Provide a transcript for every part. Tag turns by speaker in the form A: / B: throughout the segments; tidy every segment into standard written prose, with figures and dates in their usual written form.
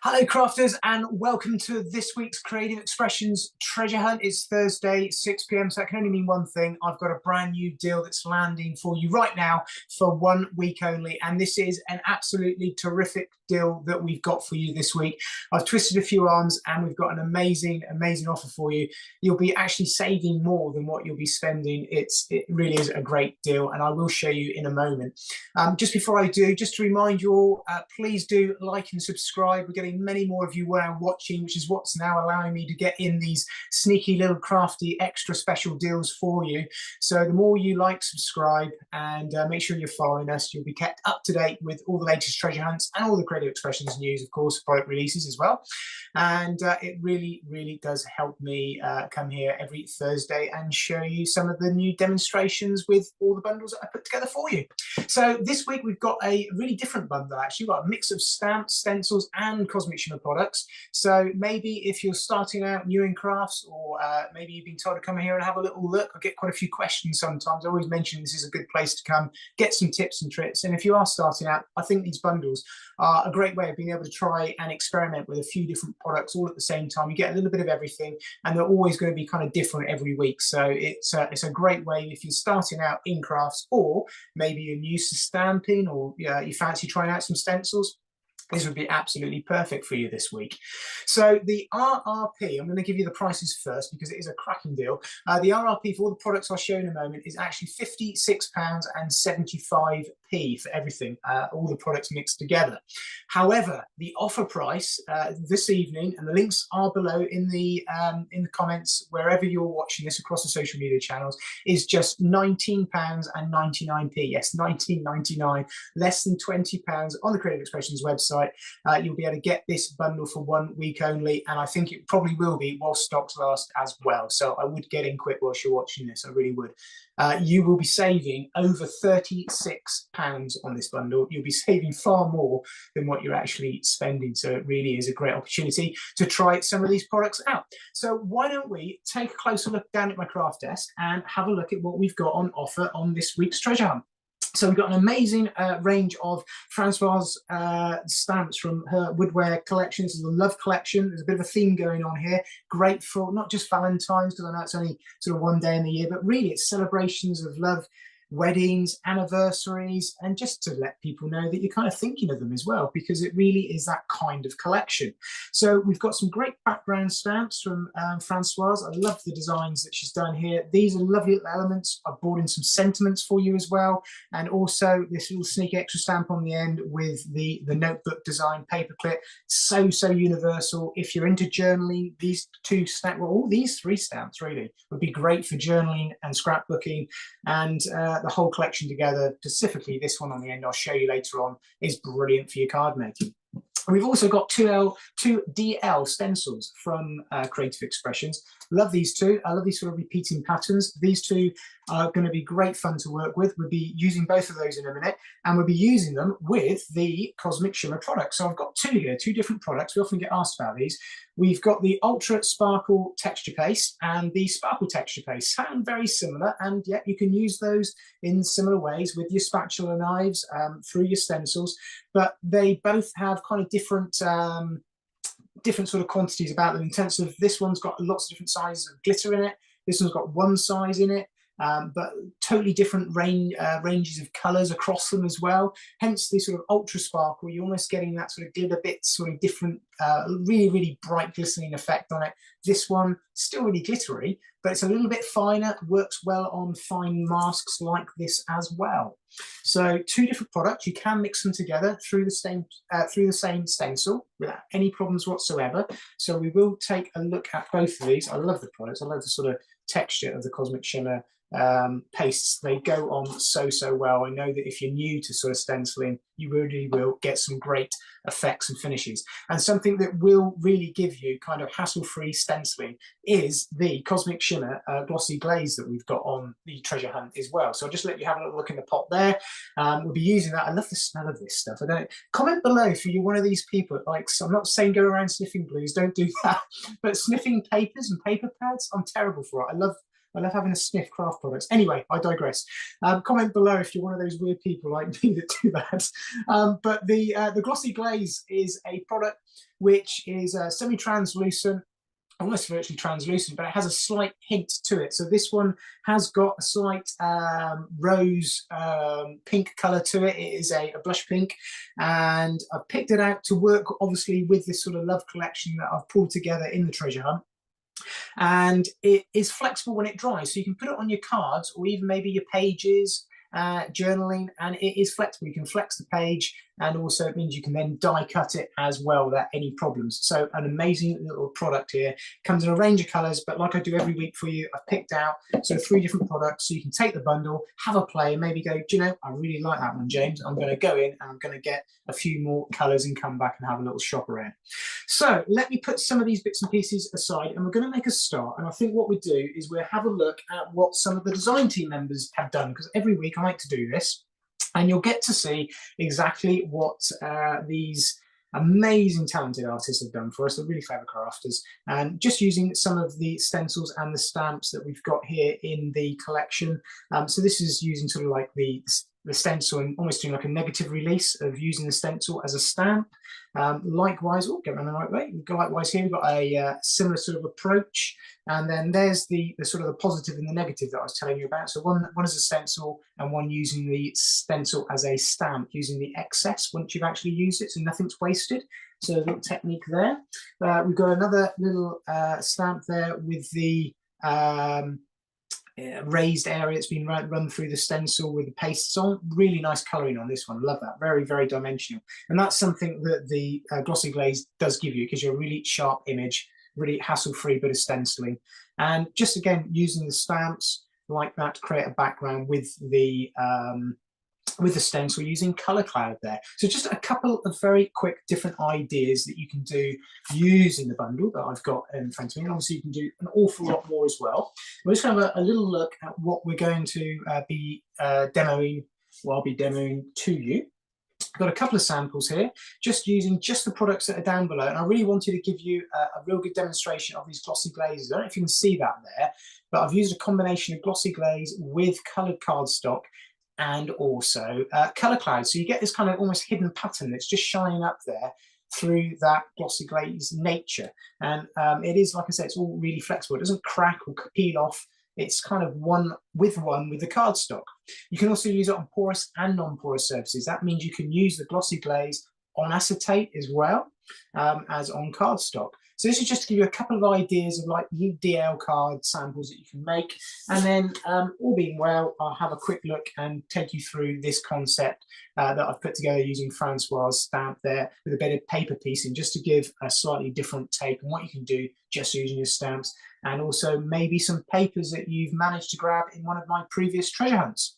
A: Hello crafters and welcome to this week's Creative Expressions treasure hunt. It's Thursday 6 p.m. so that can only mean one thing. I've got a brand new deal that's landing for you right now for 1 week only, and this is an absolutely terrific deal that we've got for you this week. I've twisted a few arms and we've got an amazing offer for you. You'll be actually saving more than what you'll be spending. It really is a great deal, and I will show you in a moment. Just before I do, just to remind you all, please do like and subscribe. We're getting many more of you watching, which is what's now allowing me to get in these sneaky little crafty extra special deals for you. So the more you like, subscribe, and make sure you're following us, you'll be kept up to date with all the latest treasure hunts and all the Creative Expressions news, of course, product releases as well. And it really does help me come here every Thursday and show you some of the new demonstrations with all the bundles that I put together for you. So this week we've got a really different bundle. Actually, we've got a mix of stamps, stencils and Cosmic Shimmer products. So maybe if you're starting out new in crafts, or maybe you've been told to come here and have a little look, I get quite a few questions sometimes. I always mention this is a good place to come, get some tips and tricks. And if you are starting out, I think these bundles are a great way of being able to try and experiment with a few different products all at the same time. You get a little bit of everything, and they're always going to be kind of different every week. So it's a great way if you're starting out in crafts, or maybe you're used to stamping, or you fancy trying out some stencils. This would be absolutely perfect for you this week. So the RRP, I'm going to give you the prices first because it is a cracking deal. The RRP for all the products I'll show you in a moment is actually £56.75 for everything, all the products mixed together. However, the offer price this evening, and the links are below in the comments wherever you're watching this across the social media channels, is just £19.99. Yes, £19.99, less than £20 on the Creative Expressions website. You'll be able to get this bundle for 1 week only, and I think it probably will be while stocks last as well. So I would get in quick whilst you're watching this. I really would. You will be saving over £36 on this bundle. You'll be saving far more than what you're actually spending. So it really is a great opportunity to try some of these products out. So why don't we take a closer look down at my craft desk and have a look at what we've got on offer on this week's treasure hunt. So we've got an amazing range of Francoise's stamps from her Woodware collection. This is a love collection. There's a bit of a theme going on here. Great for not just Valentine's, because I know it's only sort of one day in the year, but really it's celebrations of love, weddings, anniversaries, and just to let people know that you're kind of thinking of them as well, because it really is that kind of collection. So we've got some great background stamps from Francoise. I love the designs that she's done here. These are lovely little elements. I've brought in some sentiments for you as well, and also this little sneaky extra stamp on the end with the notebook design paperclip. So universal. If you're into journaling, these two stamps, well, all these three stamps really would be great for journaling and scrapbooking, and the whole collection together, specifically this one on the end I'll show you later on, is brilliant for your card making. We've also got two DL stencils from Creative Expressions. Love these two. I love these sort of repeating patterns. These two are going to be great fun to work with. We'll be using both of those in a minute, and we'll be using them with the Cosmic Shimmer product. So I've got two here, two different products. We often get asked about these. We've got the Ultra Sparkle Texture Paste and the Sparkle Texture Paste. Sound very similar, and yet you can use those in similar ways with your spatula knives, through your stencils, but they both have kind of different sort of quantities about them, in terms of this one's got lots of different sizes of glitter in it. This one's got one size in it, but totally different ranges of colours across them as well. Hence the sort of ultra sparkle. You're almost getting that sort of glitter bit, sort of different, really bright glistening effect on it. This one still really glittery, but it's a little bit finer. Works well on fine masks like this as well. So two different products. You can mix them together through the same stencil without any problems whatsoever. So we will take a look at both of these. I love the products. I love the sort of texture of the Cosmic Shimmer pastes. They go on so well. I know that if you're new to sort of stenciling, you really will get some great effects and finishes. And something that will really give you kind of hassle-free stenciling is the Cosmic Shimmer Glossy Glaze that we've got on the treasure hunt as well. So I'll just let you have a little look in the pot there. We'll be using that. I love the smell of this stuff. Comment below if you're one of these people that likes, I'm not saying go around sniffing blues, don't do that, but sniffing papers and paper pads, I'm terrible for it. I love I love having a sniff craft products. Anyway, I digress. Comment below if you're one of those weird people like me that do that. But the Glossy Glaze is a product which is semi-translucent, almost virtually translucent, but it has a slight hint to it. So this one has got a slight rose pink colour to it. It is a blush pink, and I picked it out to work obviously with this sort of love collection that I've pulled together in the treasure hunt. And it is flexible when it dries, so you can put it on your cards or even maybe your pages, journaling, and it is flexible. You can flex the page, and also it means you can then die cut it as well without any problems. So an amazing little product here. Comes in a range of colors, but like I do every week for you, I've picked out sort of 3 different products, so you can take the bundle, have a play, and maybe go, do you know, I really like that one, James. I'm going to go in and I'm going to get a few more colors and come back and have a little shop around. So let me put some of these bits and pieces aside, and we're going to make a start. And I think what we do is we'll have a look at what some of the design team members have done, because every week I like to do this, and you'll get to see exactly what these amazing talented artists have done for us. They're really clever crafters, and just using some of the stencils and the stamps that we've got here in the collection. So this is using sort of like the stencil and almost doing like a negative release of using the stencil as a stamp. Likewise, oh, get around the right way. Likewise here we've got a similar sort of approach, and then there's the sort of the positive and the negative that I was telling you about. So one is a stencil, and one using the stencil as a stamp, using the excess once you've actually used it, so nothing's wasted. So a little technique there. We've got another little stamp there with the raised area that's been run through the stencil with the pastes on. Really nice colouring on this one. Love that. Very, very dimensional. And that's something that the Glossy Glaze does give you. It gives you a really sharp image, really hassle-free bit of stenciling. And just again, using the stamps like that to create a background with the stencil, using Colour Cloud there. So just a couple of very quick different ideas that you can do using the bundle that I've got in front of me. And obviously you can do an awful lot more as well. We're just going to have a little look at what we're going to be demoing, well, I'll be demoing to you. I've got a couple of samples here, just using just the products that are down below. And I really wanted to give you a real good demonstration of these glossy glazes. I don't know if you can see that there, but I've used a combination of glossy glaze with coloured cardstock and also Colour Cloud. So you get this kind of almost hidden pattern that's just shining up there through that glossy glaze nature. And it is, like I said, it's all really flexible. It doesn't crack or peel off. It's kind of one with the cardstock. You can also use it on porous and non-porous surfaces. That means you can use the glossy glaze on acetate as well as on cardstock. So this is just to give you a couple of ideas of like DL card samples that you can make. And then all being well, I'll have a quick look and take you through this concept that I've put together using Francois's stamp there with a bit of paper piecing, just to give a slightly different take on what you can do just using your stamps, and also maybe some papers that you've managed to grab in one of my previous treasure hunts.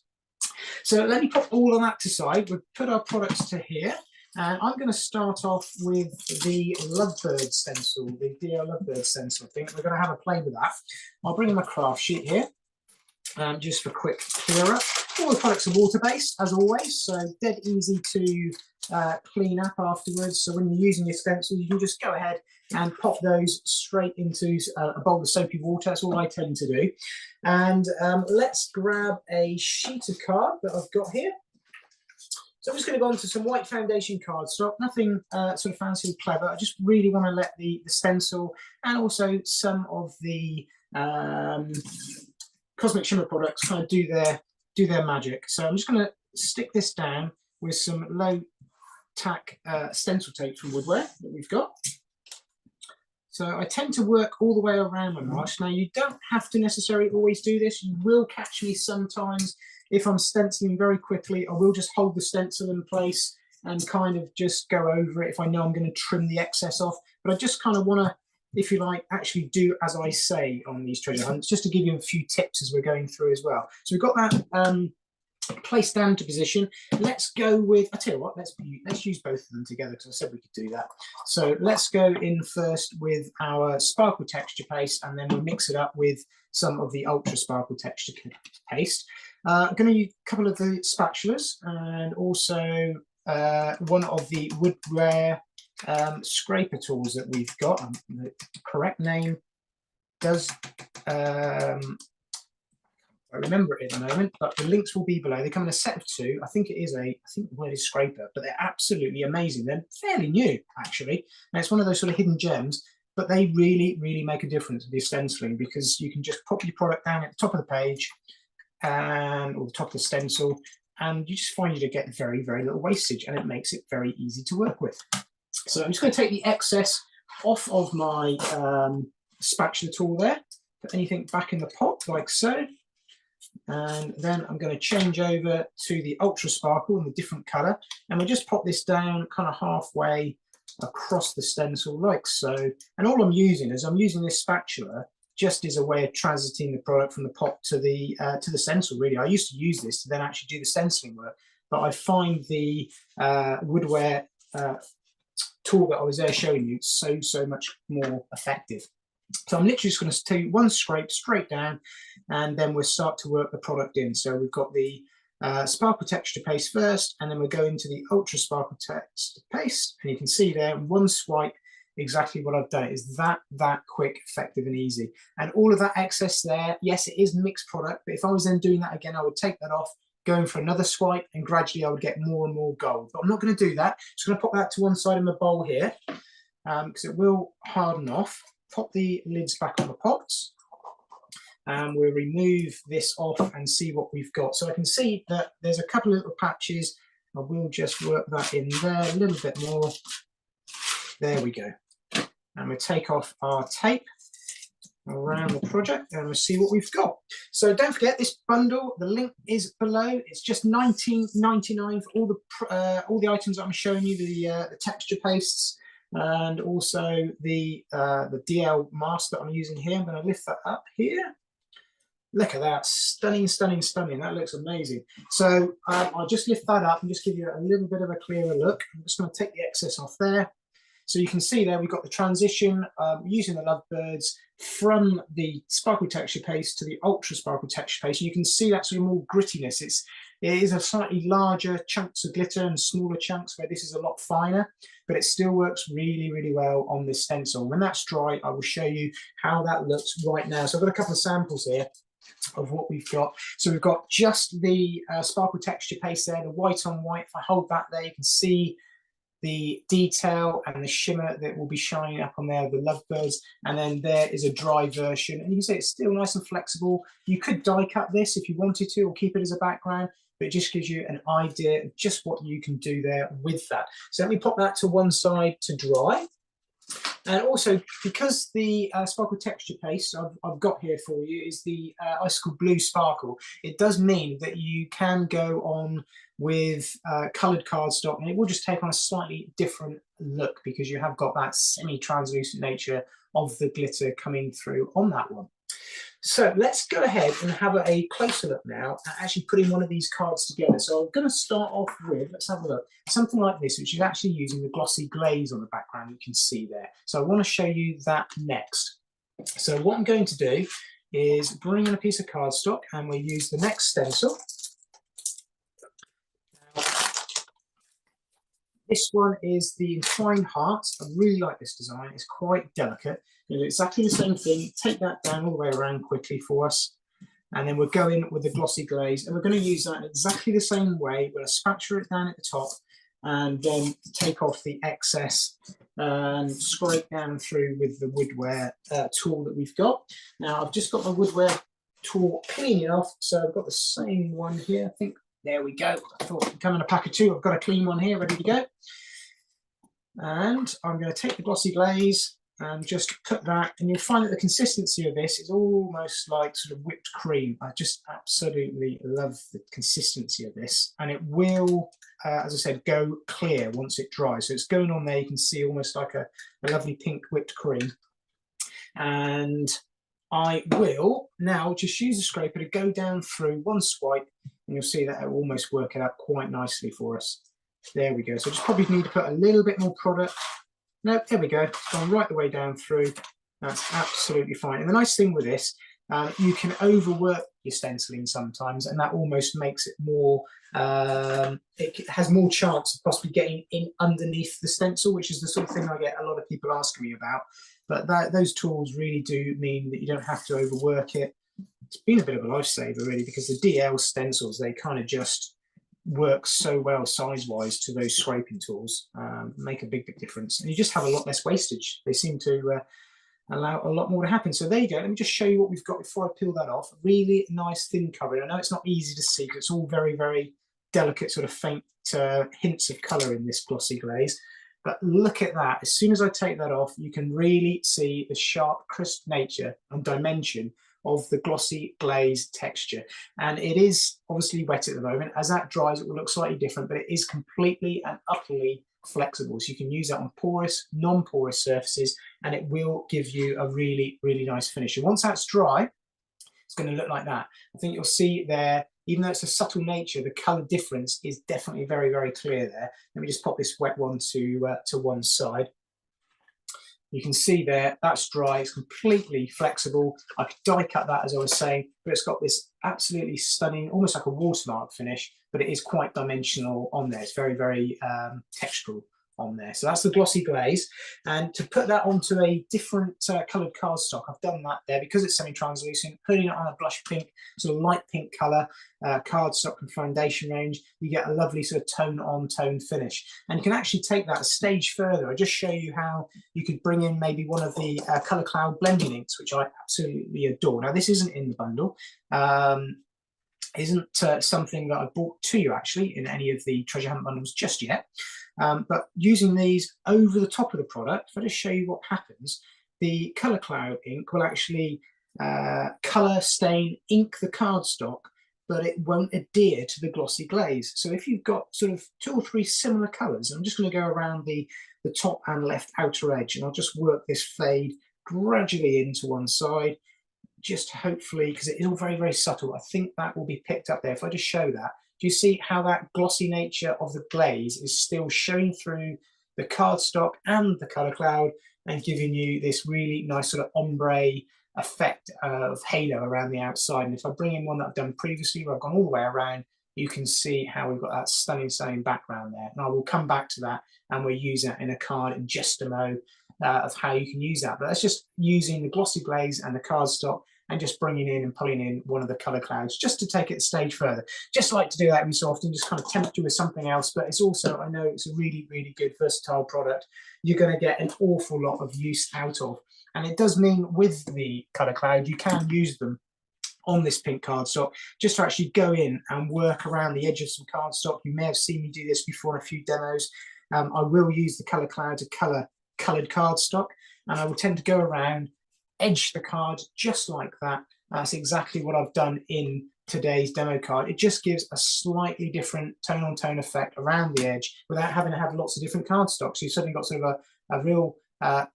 A: So let me put all of that aside. We'll put our products to here. And I'm going to start off with the Lovebird stencil, the DL Lovebird stencil. I think we're going to have a play with that. I'll bring in my craft sheet here, just for quick clear up. All the products are water-based, as always, so dead easy to clean up afterwards. So when you're using your stencils, you can just go ahead and pop those straight into a bowl of soapy water. That's all I tend to do. And let's grab a sheet of card that I've got here. So I'm just going to go on to some white foundation cardstock, nothing sort of fancy or clever. I just really want to let the stencil and also some of the Cosmic Shimmer products kind of do their magic. So I'm just going to stick this down with some low tack stencil tape from Woodware that we've got. So I tend to work all the way around my march. Now, you don't have to necessarily always do this. You will catch me sometimes. If I'm stenciling very quickly, I will just hold the stencil in place and kind of just go over it if I know I'm going to trim the excess off. But I just kind of want to, if you like, actually do as I say on these treasure hunts, just to give you a few tips as we're going through as well. So we've got that placed down to position. Let's go with, I tell you what, let's use both of them together because I said we could do that. So let's go in first with our sparkle texture paste, and then we'll mix it up with some of the ultra sparkle texture paste. I'm going to use a couple of the spatulas and also one of the Woodware scraper tools that we've got. The correct name does I remember it at the moment, but the links will be below. They come in a set of 2. I think the word is scraper, but they're absolutely amazing. They're fairly new, actually. And it's one of those sort of hidden gems, but they really, really make a difference with your stenciling, because you can just pop your product down at the top of the page or the top of the stencil, and you just find you get very, very little wastage, and it makes it very easy to work with. So I'm just going to take the excess off of my spatula tool there, put anything back in the pot like so. And then I'm going to change over to the Ultra Sparkle in a different colour, and we'll just pop this down kind of halfway across the stencil like so. And all I'm using this spatula just as a way of transiting the product from the pot to the stencil, really. I used to use this to then actually do the stenciling work, but I find the Woodware tool that I was there showing you so much more effective. So I'm literally just going to do one scrape straight down, and then we'll start to work the product in. So we've got the Sparkle Texture Paste first, and then we'll go into the Ultra Sparkle Texture Paste. And you can see there, one swipe, exactly what I've done. It is that quick, effective, and easy. And all of that excess there, yes, it is mixed product, but if I was then doing that again, I would take that off, go in for another swipe, and gradually I would get more and more gold. But I'm not going to do that. Just going to pop that to one side of my bowl here, because it will harden off. Pop the lids back on the pots, and we'll remove this off and see what we've got. So I can see that there's a couple of little patches. I will just work that in there a little bit more. There we go. And we'll take off our tape around the project, and we'll see what we've got. So don't forget, this bundle, the link is below. It's just $19.99 for all the items I'm showing you, the texture pastes, and also the DL mask that I'm using here. I'm going to lift that up here. Look at that, stunning, stunning, stunning. That looks amazing. So I'll just lift that up and just give you a little bit of a clearer look. I'm just going to take the excess off there. So you can see there we've got the transition using the Lovebirds from the Sparkle Texture Paste to the Ultra Sparkle Texture Paste. You can see that sort of more grittiness. It is a slightly larger chunks of glitter and smaller chunks, where this is a lot finer, but it still works really, really well on this stencil. When that's dry, I will show you how that looks right now. So I've got a couple of samples here of what we've got. So we've got just the Sparkle Texture Paste there, the white on white. If I hold that there, you can see the detail and the shimmer that will be shining up on there, the Lovebirds. And then there is a dry version, and you can see it's still nice and flexible. You could die cut this if you wanted to, or keep it as a background, but it just gives you an idea of just what you can do there with that. So let me pop that to one side to dry. And also, because the Sparkle Texture Paste I've got here for you is the Icicle Blue Sparkle, it does mean that you can go on with coloured cardstock, and it will just take on a slightly different look, because you have got that semi-translucent nature of the glitter coming through on that one. So let's go ahead and have a closer look now at actually putting one of these cards together. So I'm going to start off with, let's have a look, something like this, which is actually using the glossy glaze on the background, you can see there. So I want to show you that next. So what I'm going to do is bring in a piece of cardstock, and we'll use the next stencil. This one is the Entwined Hearts. I really like this design. It's quite delicate. You do exactly the same thing. Take that down all the way around quickly for us. And then we'll go in with the glossy glaze. And we're going to use that in exactly the same way. We're going to spatula it down at the top, and then take off the excess and scrape down through with the Woodware tool that we've got. Now, I've just got my Woodware tool cleaning off. So I've got the same one here, I think. There we go. I thought it'd come in a pack of 2. I've got a clean one here ready to go. And I'm going to take the glossy glaze and just put that, and you'll find that the consistency of this is almost like sort of whipped cream. I just absolutely love the consistency of this, and it will, as I said, go clear once it dries. So it's going on there, you can see almost like a lovely pink whipped cream. And I will now just use a scraper to go down through one swipe, and you'll see that it will almost work it out quite nicely for us. There we go. So just probably need to put a little bit more product. No, there we go. It's gone right the way down through. That's absolutely fine. And the nice thing with this, you can overwork your stenciling sometimes, and that almost makes it more, it has more chance of possibly getting in underneath the stencil, which is the sort of thing I get a lot of people asking me about. But those tools really do mean that you don't have to overwork it. it's been a bit of a lifesaver really, because the DL stencils, they kind of just work so well size-wise to those scraping tools, make a big difference, and you just have a lot less wastage. They seem to allow a lot more to happen. So there you go. Let me just show you what we've got before I peel that off. Really nice thin coverage. I know it's not easy to see because it's all very, very delicate, sort of faint hints of colour in this glossy glaze. But look at that. As soon as I take that off, you can really see the sharp, crisp nature and dimension of the glossy glaze texture. And it is obviously wet at the moment. As that dries, it will look slightly different, but it is completely and utterly flexible. So you can use that on porous, non-porous surfaces, and it will give you a really, really nice finish. And once that's dry, it's going to look like that. I think you'll see there, even though it's a subtle nature, the colour difference is definitely very, very clear there. Let me just pop this wet one to one side. You can see there, that's dry, it's completely flexible. I could die cut that, as I was saying, but it's got this absolutely stunning, almost like a watermark finish, but it is quite dimensional on there. It's very, very textural on there. So that's the glossy glaze. And to put that onto a different coloured cardstock, I've done that there because it's semi-translucent, putting it on a blush pink, sort of light pink colour, cardstock and foundation range, you get a lovely sort of tone-on-tone finish. And you can actually take that a stage further. I just show you how you could bring in maybe one of the Colour Cloud blending inks, which I absolutely adore. Now, this isn't in the bundle. Isn't something that I brought to you actually in any of the treasure hunt bundles just yet. But using these over the top of the product, if I just show you what happens, the Colour Cloud ink will actually colour stain ink the cardstock, but it won't adhere to the glossy glaze. So if you've got sort of 2 or 3 similar colours, I'm just going to go around the top and left outer edge, and I'll just work this fade gradually into one side, just hopefully, because it is all very, very subtle. I think that will be picked up there. If I just show that, do you see how that glossy nature of the glaze is still showing through the cardstock and the Colour Cloud and giving you this really nice sort of ombre effect of halo around the outside? And if I bring in one that I've done previously, where I've gone all the way around, you can see how we've got that stunning, stunning background there. And I will come back to that, and we'll use that in a card in just a mo of how you can use that. But that's just using the glossy glaze and the cardstock and just bringing in and pulling in one of the Colour Clouds just to take it a stage further. Just like to do that every so often, just kind of tempt you with something else. But it's also, I know it's a really, really good versatile product. You're going to get an awful lot of use out of. And it does mean with the Colour Cloud, you can use them on this pink cardstock just to actually go in and work around the edge of some cardstock. You may have seen me do this before in a few demos. I will use the Colour Cloud to colour coloured cardstock, and I will tend to go around, edge the card just like that. That's exactly what I've done in today's demo card. It just gives a slightly different tone-on-tone effect around the edge without having to have lots of different cardstocks. So you've suddenly got sort of a real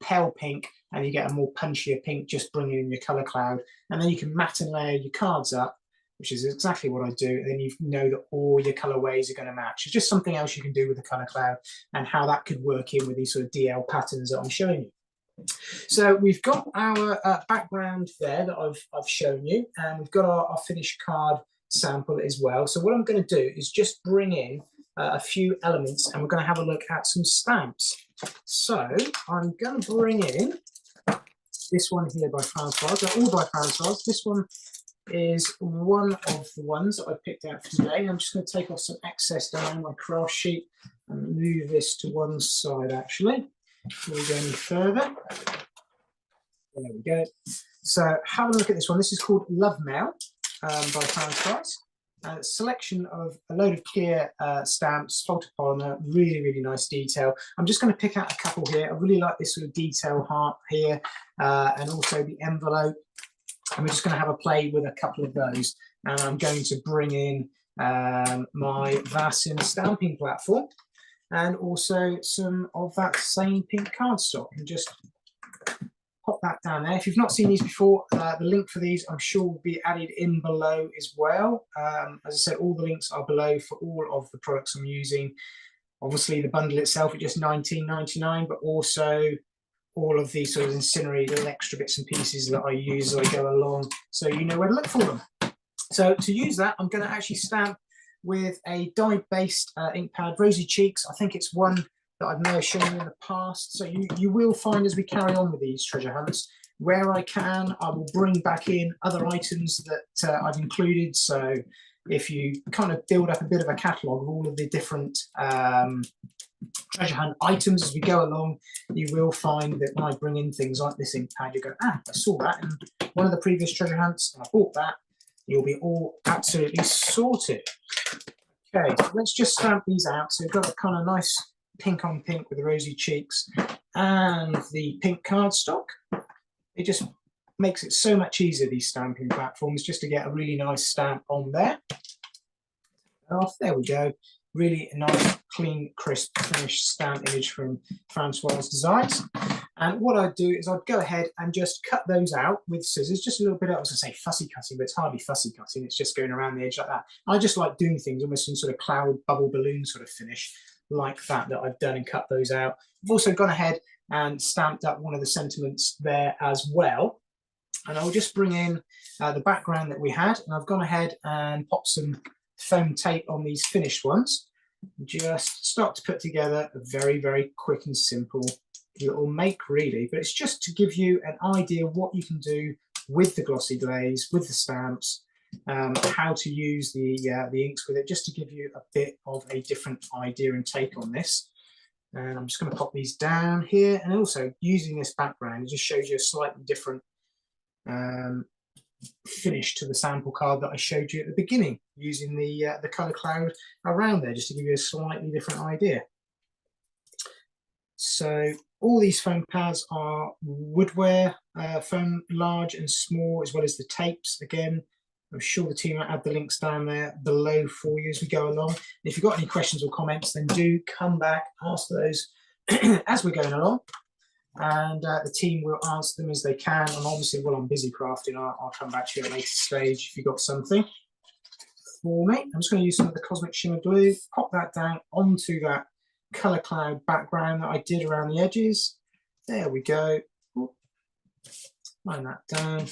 A: pale pink, and you get a more punchier pink just bringing in your Colour Cloud. And then you can matte and layer your cards up, which is exactly what I do. And then you know that all your colorways are going to match. It's just something else you can do with the Colour Cloud and how that could work in with these sort of DL patterns that I'm showing you. So we've got our background there that I've shown you, and we've got our finished card sample as well. So what I'm going to do is just bring in a few elements, and we're going to have a look at some stamps. So I'm going to bring in this one here by Francois. They're all by Francois. This one is one of the ones that I picked out for today. I'm just going to take off some excess down my craft sheet and move this to one side actually. Before we go any further. There we go. So have a look at this one. This is called Love Mail by Francois. Selection of a load of clear stamps, photopolymer, really, really nice detail. I'm just going to pick out a couple here. I really like this sort of detail heart here, and also the envelope. And we're just going to have a play with a couple of those. And I'm going to bring in my Vasin stamping platform, and also some of that same pink cardstock, and just pop that down there. If you've not seen these before, the link for these I'm sure will be added in below as well. As I said, all the links are below for all of the products I'm using. Obviously the bundle itself at just $19.99, but also all of these sort of ancillary little extra bits and pieces that I use as I go along, so you know where to look for them. So to use that, I'm going to actually stamp with a dye-based ink pad, Rosy Cheeks. I think it's one that I may have shown you in the past. So you will find as we carry on with these treasure hunts, Where I can, I will bring back in other items that I've included. So if you kind of build up a bit of a catalogue of all of the different treasure hunt items as we go along, you will find that when I bring in things like this ink pad, you go, ah, I saw that in one of the previous treasure hunts and I bought that. You'll be all absolutely sorted. Okay, so let's just stamp these out. So we've got a kind of nice pink on pink with the rosy cheeks and the pink cardstock. It just makes it so much easier, these stamping platforms, just to get a really nice stamp on there. There we go. Really nice, clean, crisp, finished stamp image from Francois's designs. And what I'd do is I'd go ahead and just cut those out with scissors, just a little bit. I was going to say fussy cutting, but it's hardly fussy cutting. It's just going around the edge like that. I just like doing things almost in sort of cloud, bubble, balloon sort of finish like that I've done and cut those out. I've also gone ahead and stamped up one of the sentiments there as well. And I'll just bring in the background that we had. And I've gone ahead and popped some foam tape on these finished ones. Just start to put together a very, very quick and simple little make, really. But it's just to give you an idea of what you can do with the glossy glaze, with the stamps, how to use the inks with it, just to give you a bit of a different idea and take on this. And I'm just going to pop these down here. And also using this background, it just shows you a slightly different finish to the sample card that I showed you at the beginning, using the colour cloud around there, just to give you a slightly different idea. So all these foam pads are Woodware foam, large and small, as well as the tapes. Again, I'm sure the team will add the links down there below for you as we go along. If you've got any questions or comments, then do come back, ask those as we're going along. And the team will answer them as they can. And obviously, while I'm busy crafting, I'll come back to you at a later stage if you've got something for me. I'm just going to use some of the Cosmic Shimmer glue, pop that down onto that colour cloud background that I did around the edges. There we go. Line that down.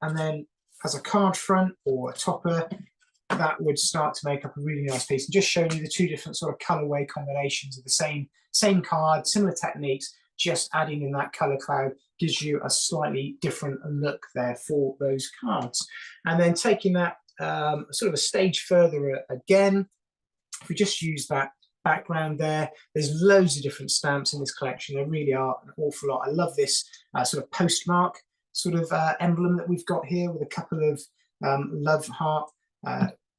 A: And then as a card front or a topper, that would start to make up a really nice piece. And just showing you the two different sort of colourway combinations of the same card, similar techniques, just adding in that colour cloud gives you a slightly different look there for those cards. And then taking that sort of a stage further again, if we just use that background there, there's loads of different stamps in this collection. There really are an awful lot. I love this sort of postmark sort of emblem that we've got here with a couple of love heart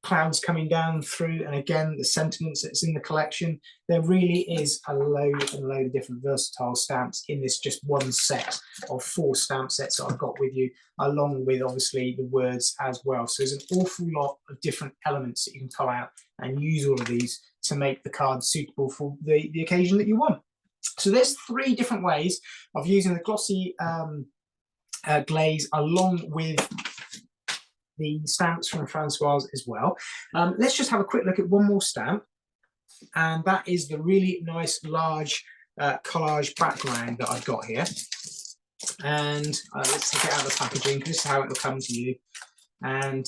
A: clouds coming down through, and again the sentiments that's in the collection. There really is a load and load of different versatile stamps in this just one set of 4 stamp sets that I've got with you, along with obviously the words as well. So there's an awful lot of different elements that you can pull out and use all of these to make the card suitable for the occasion that you want. So there's 3 different ways of using the glossy glaze along with the stamps from Francois as well. Let's just have a quick look at one more stamp, and that is the really nice large collage background that I've got here. And let's take it out of the packaging, because this is how it will come to you. And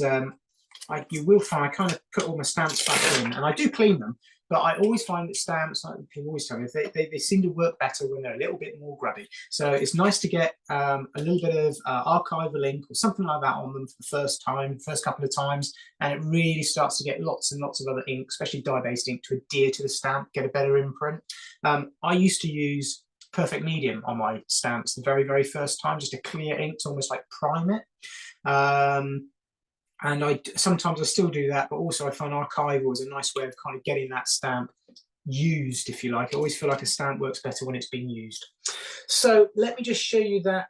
A: you will find I kind of put all my stamps back in, and I do clean them, but I always find that stamps, like people always tell me, they seem to work better when they're a little bit more grubby. So it's nice to get a little bit of archival ink or something like that on them for the first couple of times, and it really starts to get lots and lots of other ink, especially dye-based ink, to adhere to the stamp, get a better imprint. I used to use Perfect Medium on my stamps the very, very first time, just a clear ink to almost like prime it. And sometimes I still do that, but also I find archival is a nice way of kind of getting that stamp used, if you like. I always feel like a stamp works better when it's being used. So let me just show you that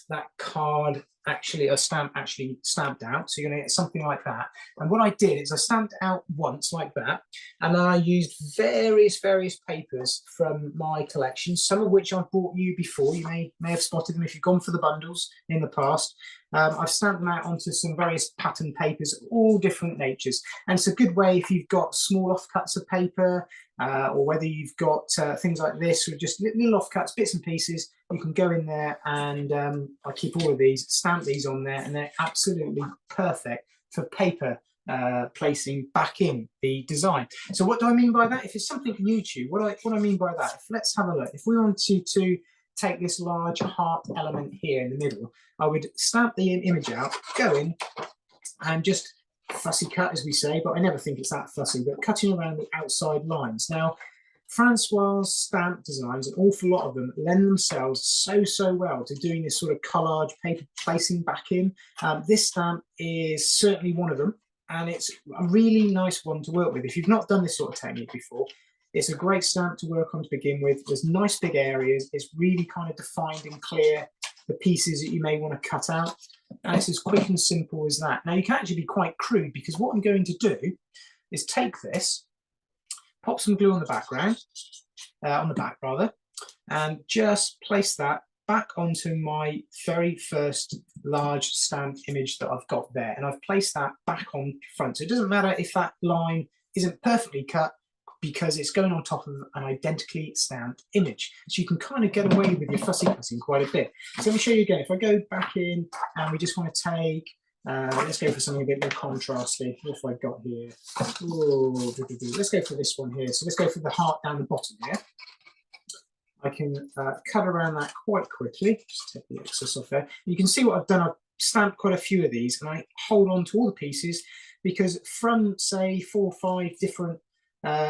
A: that card, actually a stamp actually stamped out. So you're going to get something like that. And what I did is I stamped out once like that, and then I used various papers from my collection, some of which I've brought you before. You may have spotted them if you've gone for the bundles in the past. I've stamped them out onto some various pattern papers of all different natures, and it's a good way if you've got small offcuts of paper, or whether you've got things like this, or just little offcuts, bits and pieces. You can go in there, and I keep all of these, stamp these on there, and they're absolutely perfect for paper placing back in the design. So what do I mean by that? If it's something new to you, what I mean by that, let's have a look. If we wanted to take this large heart element here in the middle, I would stamp the image out, go in and just fussy cut, as we say, but I never think it's that fussy, but cutting around the outside lines. Now, Francois's stamp designs, an awful lot of them, lend themselves so well to doing this sort of collage paper placing back in. This stamp is certainly one of them, and it's a really nice one to work with. If you've not done this sort of technique before, it's a great stamp to work on to begin with. There's nice big areas. It's really kind of defined and clear, the pieces that you may want to cut out. And it's as quick and simple as that. Now, you can actually be quite crude, because what I'm going to do is take this, pop some glue on the background, on the back rather, and just place that back onto my very first large stamped image that I've got there. And I've placed that back on front. So it doesn't matter if that line isn't perfectly cut, because it's going on top of an identically stamped image. So you can kind of get away with your fussy cutting quite a bit. So let me show you again. If I go back in and we just want to take, let's go for something a bit more contrasty. What have I got here? Ooh, let's go for this one here. So let's go for the heart down the bottom here. I can cut around that quite quickly. Just take the excess off there. You can see what I've done. I've stamped quite a few of these, and I hold on to all the pieces, because from, say, 4 or 5 different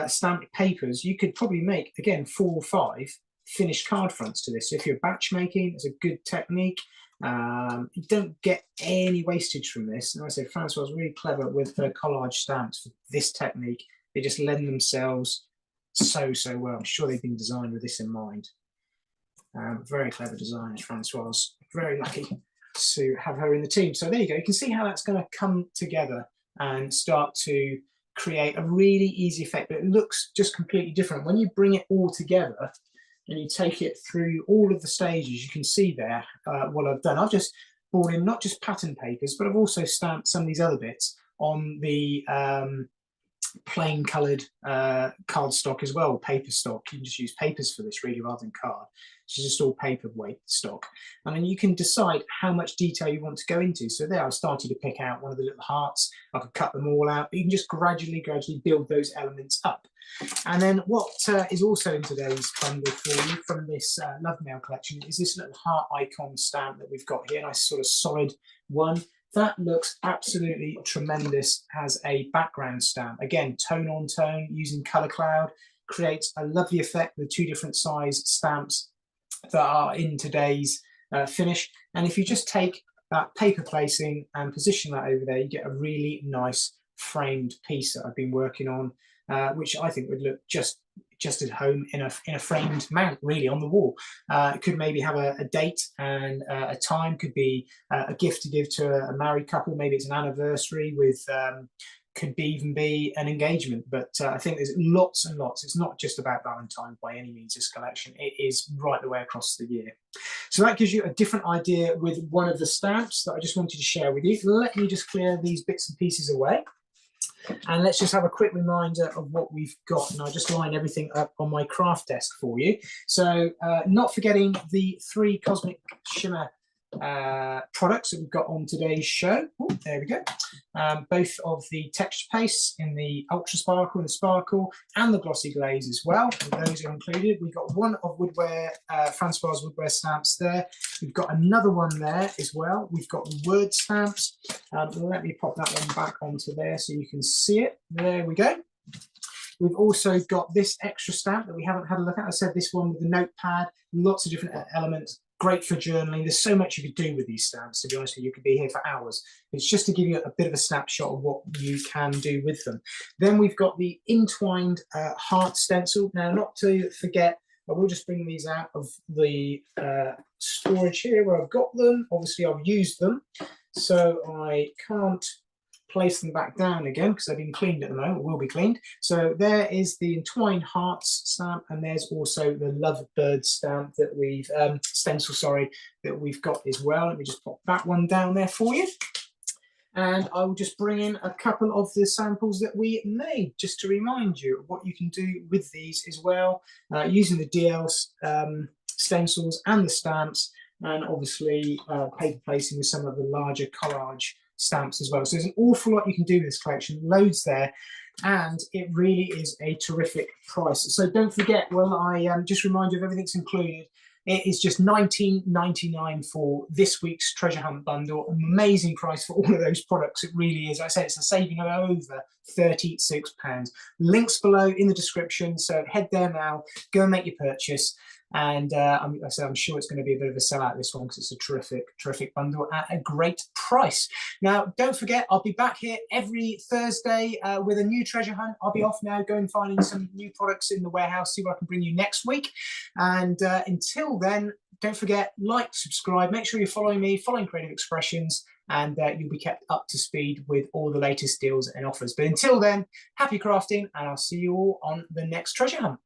A: stamped papers, you could probably make, again, 4 or 5 finished card fronts to this. So if you're batch making, it's a good technique. You don't get any wastage from this. And I say Francois was really clever with her collage stamps for this technique. They just lend themselves so well. I'm sure they've been designed with this in mind. Very clever designers, Francois. Very lucky to have her in the team. So there you go. You can see how that's going to come together and start to create a really easy effect, but it looks just completely different. When you bring it all together and you take it through all of the stages, you can see there what I've done. I've just brought in not just pattern papers, but I've also stamped some of these other bits on the plain coloured cardstock as well, paper stock. You can just use papers for this really rather than card. It's just all paper weight stock. And then you can decide how much detail you want to go into. So there I've started to pick out one of the little hearts. I could cut them all out. But you can just gradually build those elements up. And then what is also in today's bundle for you from this Love Mail collection is this little heart icon stamp that we've got here. Nice sort of solid one. That looks absolutely tremendous as a background stamp. Again, tone on tone using Colour Cloud creates a lovely effect with 2 different size stamps that are in today's finish. And if you just take that paper placing and position that over there, you get a really nice framed piece that I've been working on, which I think would look just at home in a framed mount, really, on the wall. It could maybe have a date and a time, could be a gift to give to a married couple. Maybe it's an anniversary with, could be even be an engagement. But I think there's lots and lots. It's not just about Valentine's by any means, this collection. It is right the way across the year. So that gives you a different idea with one of the stamps that I just wanted to share with you. Let me just clear these bits and pieces away. And let's just have a quick reminder of what we've got. And I'll just line everything up on my craft desk for you. So not forgetting the 3 Cosmic Shimmer products that we've got on today's show. Ooh, there we go. Both of the texture pastes in the Ultra Sparkle and the Sparkle, and the Glossy Glaze as well. And those are included. We've got one of Woodware, Francois Woodware stamps there. We've got another one there as well. We've got word stamps. Let me pop that one back onto there so you can see it. There we go. We've also got this extra stamp that we haven't had a look at. I said this one with the notepad, lots of different elements. Great for journaling. There's so much you could do with these stamps, to be honest with you. You could be here for hours. It's just to give you a bit of a snapshot of what you can do with them. Then we've got the Entwined heart stencil. Now, not to forget, I will just bring these out of the storage here where I've got them. Obviously, I've used them, so I can't place them back down again because they've been cleaned at the moment, will be cleaned. So there is the Entwined Hearts stamp, and there's also the Lovebird stamp that we've, stencil, sorry, that we've got as well. Let me just pop that one down there for you. And I will just bring in a couple of the samples that we made, just to remind you of what you can do with these as well, using the DL stencils and the stamps, and obviously paper placing with some of the larger collage stamps as well. So there's an awful lot you can do with this collection, loads there, and it really is a terrific price. So don't forget, well, I just remind you of everything's included. It is just $19.99 for this week's treasure hunt bundle. Amazing price for all of those products. It really is. I say it's a saving of over £36. Links below in the description. So head there now, go and make your purchase. And I'm sure it's going to be a bit of a sellout, this one, because it's a terrific bundle at a great price. Now, don't forget, I'll be back here every Thursday with a new treasure hunt. I'll be off now, going finding some new products in the warehouse, see what I can bring you next week. And until then, don't forget, like, subscribe, make sure you're following me, following Creative Expressions, and you'll be kept up to speed with all the latest deals and offers. But until then, happy crafting, and I'll see you all on the next treasure hunt.